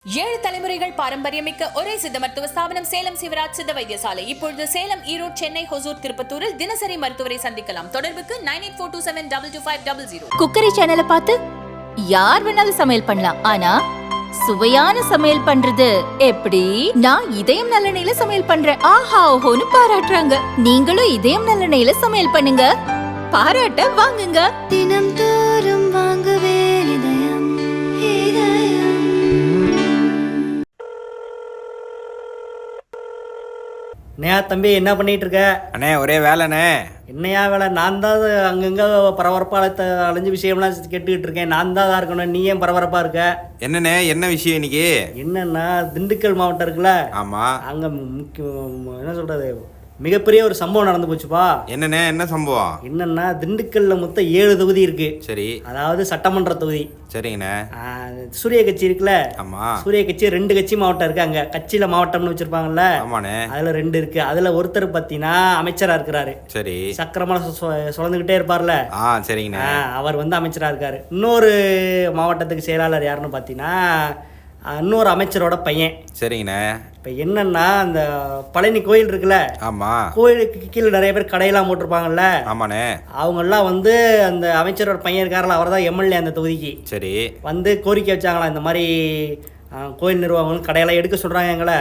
ஏழு தலைமுறைகள் பாரம்பரியமிக்க ஒரே சித்த மருத்துவ ஸ்தாபனம் சேலம் சிவராஜ் சித்த வைத்தியசாலை. இப்பொழுது சேலம், ஈரோடு, சென்னை, ஹொசூர், திருப்பத்தூரில் தினசரி மருத்துவரை சந்திக்கலாம். தொடர்புக்கு 9842722500. குக்கரி சேனலை பார்த்து யார் வேணாலும் சமையல் பண்ணலாம். ஆனா சுவையான சமையல் பண்றது எப்படி? நான் இதயம் நல்லெண்ணெயில சமையல் பண்றேன். ஆஹா ஓஹோன்னு பாராட்டுறாங்க. நீங்களும் இதயம் நல்லெண்ணெயில சமையல் பண்ணுங்க, பாராட்ட வாங்குங்க. தினம் தோறும் வாங்குவே இதயம் இதயம். என்னையா தம்பி என்ன பண்ணிட்டு இருக்க? அண்ணே ஒரே வேலைண்ணே. என்னையா வேலை? நான் தான் அங்கங்க பரபரப்பாக அலைஞ்சு விஷயம்லாம் கேட்டுக்கிட்டு இருக்கேன். நான் தான் இருக்கணும், நீ ஏன் பரபரப்பா இருக்க? என்னண்ணே என்ன விஷயம் இன்னைக்கு? என்னன்னா, திண்டுக்கல் மாவட்டம் இருக்குல்ல, ஆமா. அங்க என்ன சொல்றது, மிகப்பெரிய ஒரு சம்பவம் நடந்து போச்சுப்பா. என்னண்ணே என்ன சம்பவம்? என்னன்னா, திண்டுக்கல்ல மொத்தம் 7 தொகுதி இருக்கு. சரி. அதாவது சட்டமன்ற தொகுதி. சரிங்கண்ணே. சூரிய கட்சி இருக்குல்ல, ஆமா. சூரிய கட்சி 2 கட்சி மாவட்டம் இருக்கு. அங்க கட்சியில மாவட்டம்னு வச்சிருப்பாங்கல்ல, ஆமாண்ணே. அதுல 2 இருக்கு. அதுல ஒருத்தர் பாத்தீங்கன்னா அமைச்சரா இருக்கிறாரு. சரி. சக்கரமா சுழந்துகிட்டே இருப்பார்ல, சரிங்கண்ணே. அவர் வந்து அமைச்சரா இருக்காரு. இன்னொரு மாவட்டத்துக்கு செயலாளர் யாருன்னு பாத்தீங்கன்னா இன்னொரு அமைச்சரோட பையன். சரிங்கண்ணே. இப்ப என்னன்னா, அந்த பழனி கோயில் இருக்குல்ல, ஆமா. கோயிலுக்கு கீழே நிறைய பேர் கடையெல்லாம் போட்டிருப்பாங்கல்ல, ஆமாண்ணே. அவங்க எல்லாம் வந்து அந்த அமைச்சரோட பையன் இருக்காருல, அவர் தான் எம்எல்ஏ அந்த தொகுதிக்கு. சரி. வந்து கோரிக்கை வச்சாங்களா, இந்த மாதிரி கோயில் நிர்வாகங்கள் கடையெல்லாம் எடுக்க சொல்றாங்க எங்களை,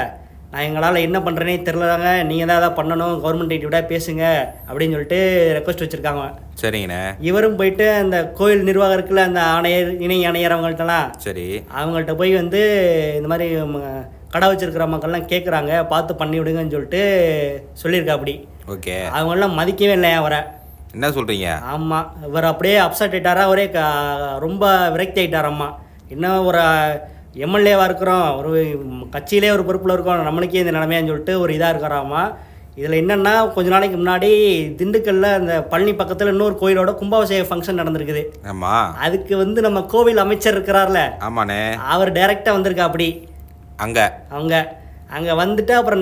நான் எங்களால் என்ன பண்ணுறேனே தெரிலதாங்க, நீங்கள் தான் எதாவது பண்ணணும், கவர்மெண்ட் விட பேசுங்க அப்படின்னு சொல்லிட்டு ரெக்வஸ்ட் வச்சுருக்காங்க. சரிங்கண்ணே. இவரும் போயிட்டு அந்த கோயில் நிர்வாகம் இருக்குல்ல, அந்த ஆணையர், இணை ஆணையர் அவங்கள்ட்டலாம், சரி, அவங்கள்ட்ட போய் வந்து இந்த மாதிரி கடை வச்சிருக்கிற மக்கள்லாம் கேட்குறாங்க, பார்த்து பண்ணி விடுங்கன்னு சொல்லிட்டு சொல்லியிருக்கா. அப்படி ஓகே. அவங்களாம் மதிக்கவே இல்லை அவரை. என்ன சொல்கிறீங்க? ஆமாம், இவர் அப்படியே அப்செட் ஆகிட்டாரா, ஒரே ரொம்ப விரக்தி ஆகிட்டாரம்மா. இன்னும் ஒரு எம்எல்ஏவாக இருக்கிறோம், ஒரு கட்சியிலே ஒரு பொறுப்பில் இருக்கோம், நம்மளுக்கே இந்த நிலைமையான்னு சொல்லிட்டு ஒரு இதாக இருக்கிறாமா. இதில் என்னென்னா, கொஞ்ச நாளைக்கு முன்னாடி திண்டுக்கல்ல அந்த பழனி பக்கத்தில் இன்னொரு கோயிலோட கும்பாபிஷேக ஃபங்க்ஷன் நடந்திருக்குது. ஆமாம். அதுக்கு வந்து நம்ம கோவில் அமைச்சர் இருக்கிறார்ல, ஆமாண்ணே, அவர் டைரெக்டாக வந்திருக்கா. அப்படி அங்கே வந்துட்டு அப்புறம்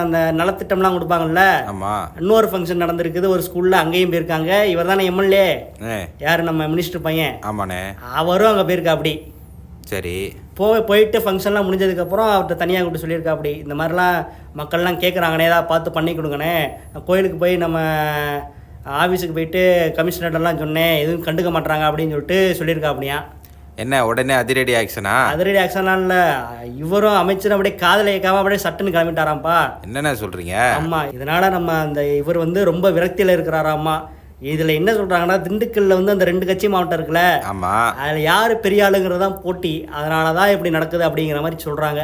அந்த நலத்திட்டம்லாம் கொடுப்பாங்கல்ல, ஆமாம், இன்னொரு ஃபங்க்ஷன் நடந்திருக்குது ஒரு ஸ்கூலில், அங்கேயும் போயிருக்காங்க. இவர் தானே எம்எல்ஏ, யார், நம்ம மினிஸ்டர் பையன். ஆமாண்ணே. அவரும் அங்கே போயிருக்கா. அப்படி சரி. போயிட்டு ஃபங்க்ஷன்லாம் முடிஞ்சதுக்கப்புறம் அவர்கிட்ட தனியாக கூப்பிட்டு சொல்லியிருக்கா. அப்படி இந்த மாதிரிலாம் மக்கள்லாம் கேட்குறாங்கண்ணே, ஏதாவது பார்த்து பண்ணி கொடுங்கண்ணே, கோயிலுக்கு போய் நம்ம ஆஃபீஸுக்கு போயிட்டு கமிஷனர்டெல்லாம் சொன்னேன், எதுவும் கண்டுக்க மாட்டாங்க அப்படின்னு சொல்லிட்டு சொல்லியிருக்கா. அப்படியா? என்ன உடனே அதிரடி ஆக்ஷனா? அதிரடி ஆக்ஷன்லாம் இல்லை, இவரும் அமைச்சரும் அப்படியே காதலை கேட்காம அப்படியே சட்டுன்னு கிளம்பிட்டாராம்ப்பா. என்னென்ன சொல்கிறீங்க? ஆமாம், இதனால் நம்ம அந்த இவர் வந்து ரொம்ப விரக்தியில் இருக்கிறாராம்மா. இதில் என்ன சொல்கிறாங்கன்னா, திண்டுக்கல்ல வந்து அந்த 2 கட்சி மாவட்டம் இருக்குல்ல, ஆமாம், அதில் யார் பெரிய ஆளுங்கிறது தான் போட்டி, அதனால தான் இப்படி நடக்குது அப்படிங்கிற மாதிரி சொல்கிறாங்க.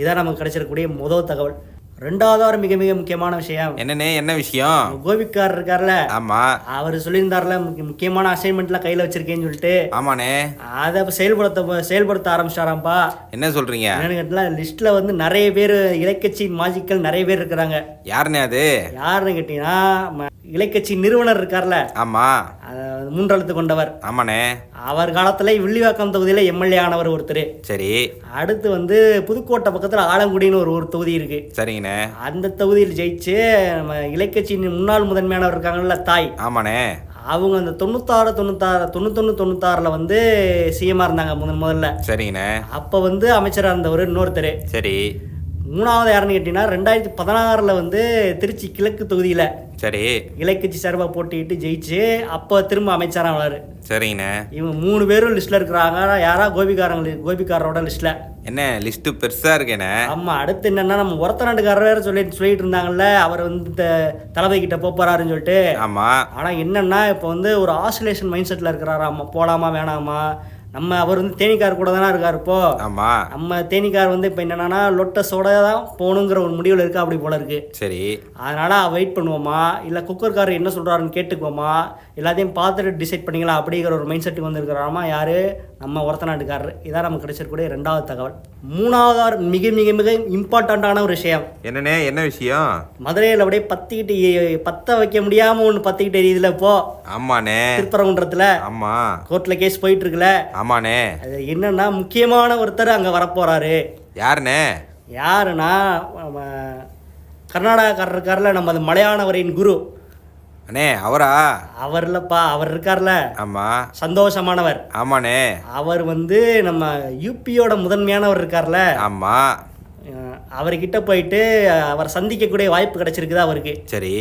இதான் நமக்கு கிடைச்சிருக்கக்கூடிய முதல் தகவல். 2வது மிக மிக முக்கியமான விஷயம் என்னன்னே? என்ன விஷயம்? கோபிக்கார் இருக்கார்ல, ஆமா, அவர் சொல்லியிருந்தார்ல முக்கியமான அசைன்மெண்ட்லாம் கையில் வச்சிருக்கேன்னு சொல்லிட்டு. ஆமாண்ணே. அதை செயல்படுத்த ஆரம்பிச்சாராம்ப்பா. என்ன சொல்றீங்க? என்னன்னு கேட்டா, லிஸ்ட்ல வந்து நிறைய பேர் இலைக்கட்சி மாஜிக்கள் நிறைய பேர் இருக்கிறாங்க. யாருன்னு? அது யாருன்னு கேட்டீங்கன்னா, இலைக்கட்சி நிறுவனர் இருக்கார்ல, ஆமா, 3 எழுத்து கொண்டவர். ஆமாண்ணே. அவர் காலத்துல வில்லிவாக்கம் தொகுதியில எம்எல்ஏ ஆனவர் ஒருத்தர். சரி. அடுத்து வந்து புதுக்கோட்டை பக்கத்துல ஆலங்குடின்னு ஒரு தொகுதி இருக்கு. சரிங்கண்ணே. அந்த தொகுதியில் ஜெயிச்சு நம்ம இலைக்கட்சியின் முன்னாள் முதன்மையானவர் இருக்காங்கல்ல, தாய். ஆமாண்ணே. அவங்க அந்த 91 வந்து சிஎம்ஆ இருந்தாங்க முதல்ல. சரிங்கண்ணே. அப்ப வந்து அமைச்சரா இருந்தவர் இன்னொருத்தர். சரி. 3வது யாருன்னு கேட்டீங்கன்னா, 2016 வந்து திருச்சி கிழக்கு தொகுதியில, சரி, இலைக்கட்சி சார்பாக போட்டிட்டு ஜெயிச்சு அப்போ திரும்ப அமைச்சரானாரு. சரிங்கண்ணே. இவங்க 3 பேரும் லிஸ்ட்ல இருக்கிறாங்க. யாரா? கோபிக்காரோட லிஸ்ட்ல. என்ன லிஸ்ட் பெருசா இருக்கேனே? ஆமா. அடுத்து என்னன்னா, நம்ம ஒருத்த நாட்டுக்காரர் வேற சொல்லிட்டு இருந்தாங்கல்ல, அவர் வந்து தளபதி கிட்ட போறாருன்னு சொல்லிட்டு. ஆமா. ஆனா என்னன்னா, இப்போ வந்து ஒரு ஆசிலேஷன் மைண்ட் செட்ல இருக்கிறாராமா, போலாமா வேணாமா. அவர் வந்து தேனிக்கார் கூட தானே இருக்காரு இப்போ. ஆமா. நம்ம தேனிக்கார் வந்து இப்போ என்னன்னா, லொட்டஸோட தான் போகணுங்கிற ஒரு முடிவில் இருக்கா. அப்படி போல இருக்கு. சரி. அதனால வெயிட் பண்ணுவோமா, இல்லை குக்கர்காரர் என்ன சொல்றாருன்னு கேட்டுக்குவோமா, எல்லாத்தையும் பார்த்துட்டு டிசைட் பண்ணிக்கலாம் அப்படிங்கிற ஒரு மைண்ட் செட்டுக்கு வந்துருக்கிறாராமா. யாரு? நம்ம ஒருத்த நாட்டுக்காரர். இதான் நமக்கு கிடைச்சிருக்கூடிய 2வது தகவல். 3வது மிக மிக மிக இம்பார்ட்டண்டான ஒரு விஷயம். என்னன்னே? என்ன விஷயம்? மதுரையில் அப்படியே பத்த வைக்க முடியாம ஒன்று பத்திக்கிட்டு எரியுதுல இப்போ. ஆமாண்ணே. திருப்பரங்குன்றத்துல. ஆமா. கோர்ட்ல கேஸ் போயிட்டு இருக்குல்ல. ஆமாண்ணே. அது என்னன்னா, முக்கியமான ஒருத்தர் அங்க வரப்போறாரு. யாருண்ணே? யாருன்னா, கர்நாடகாக்காரர் இருக்காருல, நம்ம அது மலையாளவரின் குரு அண்ணே அவரா? அவர் இல்லப்பா, அவர் இருக்கார்ல ஆமா. சந்தோஷமானவர். ஆமாண்ணே. அவர் வந்து நம்ம யூபியோட முதன்மையானவர் இருக்கார்ல. ஆமா. அவர்கிட்ட போயிட்டு அவர் சந்திக்கக்கூடிய வாய்ப்பு கிடைச்சிருக்குது அவருக்கு. சரி.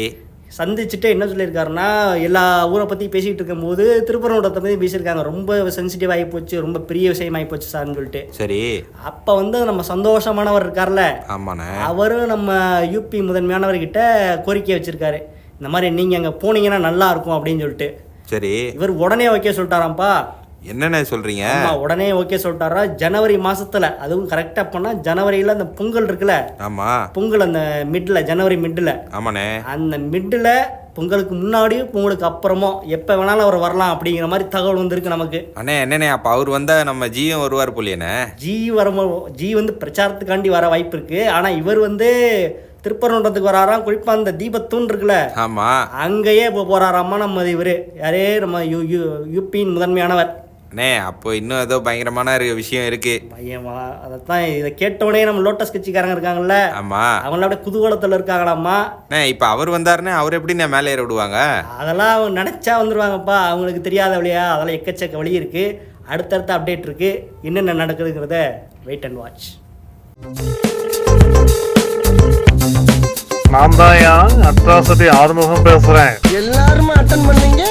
சந்திச்சுட்டு என்ன சொல்லியிருக்காருன்னா, எல்லா ஊரை பற்றி பேசிகிட்டு இருக்கும்போது திருப்பரங்குன்றத்தை பற்றி பேசியிருக்காங்க. ரொம்ப சென்சிட்டிவ் ஆகி போச்சு, ரொம்ப பெரிய விஷயம் ஆகி போச்சு சார்னு சொல்லிட்டு. சரி. அப்போ வந்து நம்ம சந்தோஷமானவர் இருக்கார்ல, ஆமாண்ணே, அவரும் நம்ம யூபி முதன்மையானவர்கிட்ட கோரிக்கை வச்சிருக்காரு, இந்த மாதிரி நீங்கள் அங்கே போனீங்கன்னா நல்லா இருக்கும் அப்படின்னு சொல்லிட்டு. சரி. இவர் உடனே ஓகே சொல்லிட்டாராம்ப்பா. என்னண்ணே சொல்றீங்க? உடனே ஓகே சொல்லிட்டாரா. ஜனவரி மாசத்துல, அதுவும் கரெக்டா பண்ணா ஜனவரியில அந்த பொங்கல் இருக்குல்ல. ஆமா. பொங்கல் அந்த மிட்ல, ஜனவரி மிட்ல. ஆமாண்ணே. அந்த மிட்ல பொங்கலுக்கு முன்னாடியும் பொங்கலுக்கு அப்புறமும் எப்போ வேணாலும் அவர் வரலாம் அப்படிங்கிற மாதிரி தகவல் வந்துருக்கு நமக்கு. அண்ணே என்னண்ணே, அப்போ அவர் வந்தால் நம்ம ஜியும் வருவார் போலியண்ணே. ஜி வந்து பிரச்சாரத்துக்காண்டி வர வாய்ப்பு இருக்கு. ஆனால் இவர் வந்து திருப்பரங்குன்றத்துக்கு வராராம். குறிப்பாக அந்த தீபத்தூண் இருக்குல்ல, ஆமாம், அங்கேயே இப்போ போகிறாராம்மா நம்ம இவர். யாரே நம்ம யூபியின் முதன்மையானவர். அண்ணே அப்போ இன்னும் ஏதோ பயங்கரமான விஷயம் இருக்கு. பையன்மா, அதைத்தான் இதை கேட்டவுடனே நம்ம லோட்டஸ் கட்சிக்காரங்க இருக்காங்கல்ல, ஆமா, அவங்கள அப்படியே குதூகலத்தில் இருக்காங்களாம்மா. இப்போ அவர் வந்தாருன்னா அவர் எப்படி நான் மேலே ஏற விடுவாங்க? அதெல்லாம் அவங்க நினச்சா வந்துடுவாங்கப்பா, அவங்களுக்கு தெரியாத வழியா. அதெல்லாம் எக்கச்சக்க வழி இருக்கு. அடுத்தடுத்த அப்டேட் இருக்கு. என்னென்ன நடக்குதுங்கிறத வெயிட் அண்ட் வாட்ச். நான் தான் அட்ராசிட்டி ஆறுமுகம் பேசுறேன். எல்லாருமே அட்டன் பண்ணீங்க.